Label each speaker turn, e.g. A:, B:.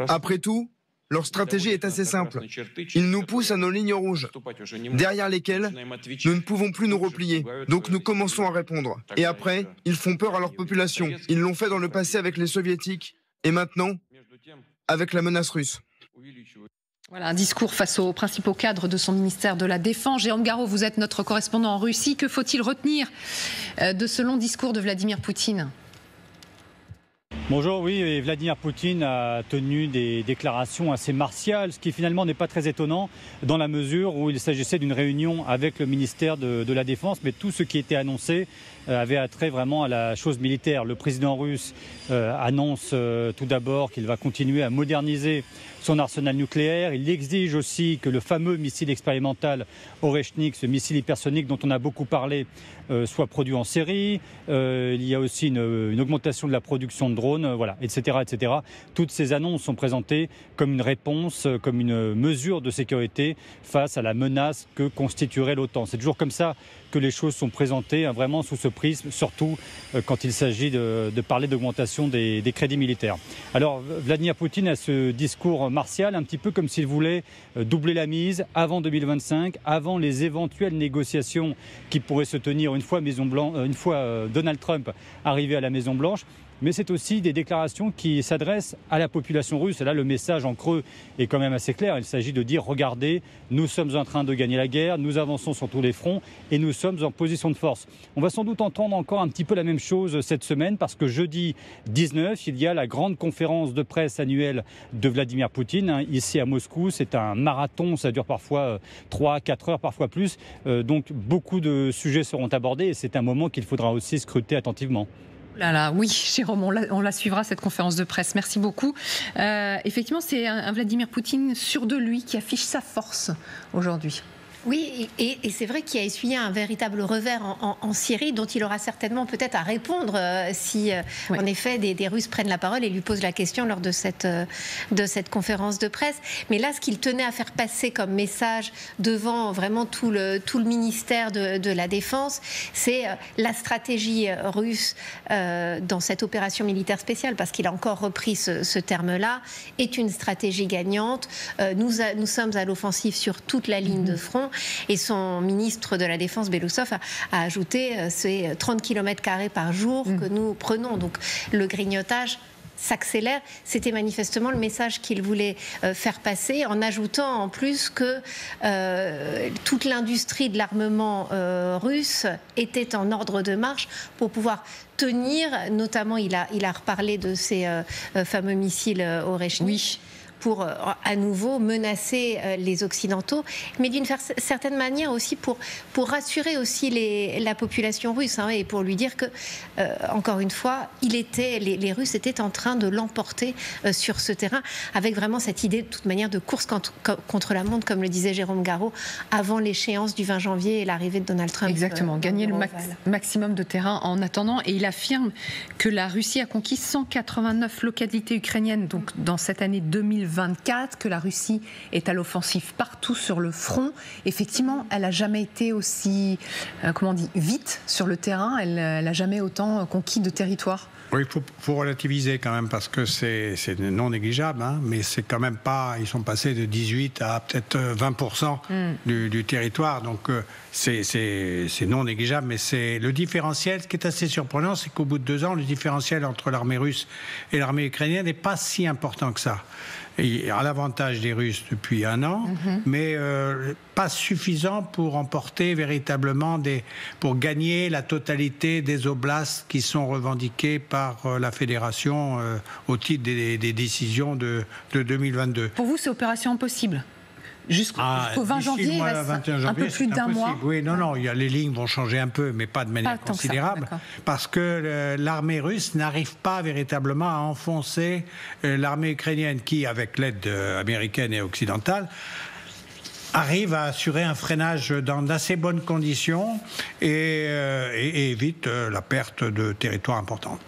A: Après tout, leur stratégie est assez simple. Ils nous poussent à nos lignes rouges, derrière lesquelles nous ne pouvons plus nous replier. Donc nous commençons à répondre. Et après, ils font peur à leur population. Ils l'ont fait dans le passé avec les soviétiques et maintenant avec la menace russe.
B: Voilà un discours face aux principaux cadres de son ministère de la Défense. Jérôme Garraud, vous êtes notre correspondant en Russie. Que faut-il retenir de ce long discours de Vladimir Poutine ?
C: Bonjour, oui, Vladimir Poutine a tenu des déclarations assez martiales, ce qui finalement n'est pas très étonnant dans la mesure où il s'agissait d'une réunion avec le ministère de la Défense, mais tout ce qui était annoncé avait attrait vraiment à la chose militaire. Le président russe annonce tout d'abord qu'il va continuer à moderniser son arsenal nucléaire. Il exige aussi que le fameux missile expérimental Oreshnik, ce missile hypersonique dont on a beaucoup parlé, soit produit en série. Il y a aussi une augmentation de la production de drones, voilà, etc., etc. Toutes ces annonces sont présentées comme une réponse, comme une mesure de sécurité face à la menace que constituerait l'OTAN. C'est toujours comme ça que les choses sont présentées, hein, vraiment sous ce prisme, surtout quand il s'agit de parler d'augmentation des crédits militaires. Alors Vladimir Poutine a ce discours martial, un petit peu comme s'il voulait doubler la mise avant 2025, avant les éventuelles négociations qui pourraient se tenir une fois Donald Trump arrivé à la Maison-Blanche. Mais c'est aussi des déclarations qui s'adressent à la population russe. Et là, le message en creux est quand même assez clair. Il s'agit de dire, regardez, nous sommes en train de gagner la guerre, nous avançons sur tous les fronts et nous sommes en position de force. On va sans doute entendre encore un petit peu la même chose cette semaine parce que jeudi 19, il y a la grande conférence de presse annuelle de Vladimir Poutine, hein, ici à Moscou. C'est un marathon, ça dure parfois 3-4 heures, parfois plus. Donc beaucoup de sujets seront abordés et c'est un moment qu'il faudra aussi scruter attentivement.
B: Oui, Jérôme, on la suivra cette conférence de presse. Merci beaucoup. Effectivement, c'est un Vladimir Poutine sûr de lui qui affiche sa force aujourd'hui.
D: Oui, et c'est vrai qu'il a essuyé un véritable revers en Syrie, dont il aura certainement peut-être à répondre si, en effet, des Russes prennent la parole et lui posent la question lors de cette conférence de presse. Mais là, ce qu'il tenait à faire passer comme message devant vraiment tout le ministère de la Défense, c'est la stratégie russe dans cette opération militaire spéciale, parce qu'il a encore repris ce terme-là, est une stratégie gagnante. Nous sommes à l'offensive sur toute la ligne de front. Et son ministre de la Défense, Belousov, a ajouté ces 30 km² par jour que nous prenons. Donc le grignotage s'accélère. C'était manifestement le message qu'il voulait faire passer, en ajoutant en plus que toute l'industrie de l'armement russe était en ordre de marche pour pouvoir tenir. Notamment, il a reparlé de ces fameux missiles Oreshnik. Oui. Pour à nouveau menacer les Occidentaux, mais d'une certaine manière aussi pour rassurer aussi la population russe, hein, et pour lui dire que, encore une fois, les Russes étaient en train de l'emporter sur ce terrain, avec vraiment cette idée de toute manière de course contre la montre, comme le disait Jérôme Garraud, avant l'échéance du 20 janvier et l'arrivée de Donald Trump.
B: Exactement, gagner le maximum de terrain en attendant, et il affirme que la Russie a conquis 189 localités ukrainiennes, donc dans cette année 2024, que la Russie est à l'offensive partout sur le front. Effectivement, elle n'a jamais été aussi, vite sur le terrain. Elle n'a jamais autant conquis de territoire.
E: Oui, il faut relativiser quand même, parce que c'est non négligeable, hein, mais c'est quand même pas. Ils sont passés de 18 à peut-être 20% du territoire, donc c'est non négligeable, mais c'est le différentiel. Ce qui est assez surprenant, c'est qu'au bout de 2 ans, le différentiel entre l'armée russe et l'armée ukrainienne n'est pas si important que ça. Il y a l'avantage des Russes depuis 1 an, mais pas suffisant pour emporter véritablement pour gagner la totalité des oblasts qui sont revendiqués par la Fédération au titre des décisions de 2022.
B: Pour vous, c'est opération impossible? Jusqu'au 20 janvier, il reste un peu plus d'1 mois.
E: Oui, non, les lignes vont changer un peu, mais pas de manière considérable, parce que l'armée russe n'arrive pas véritablement à enfoncer l'armée ukrainienne, qui, avec l'aide américaine et occidentale, arrive à assurer un freinage dans d'assez bonnes conditions et évite la perte de territoire importante.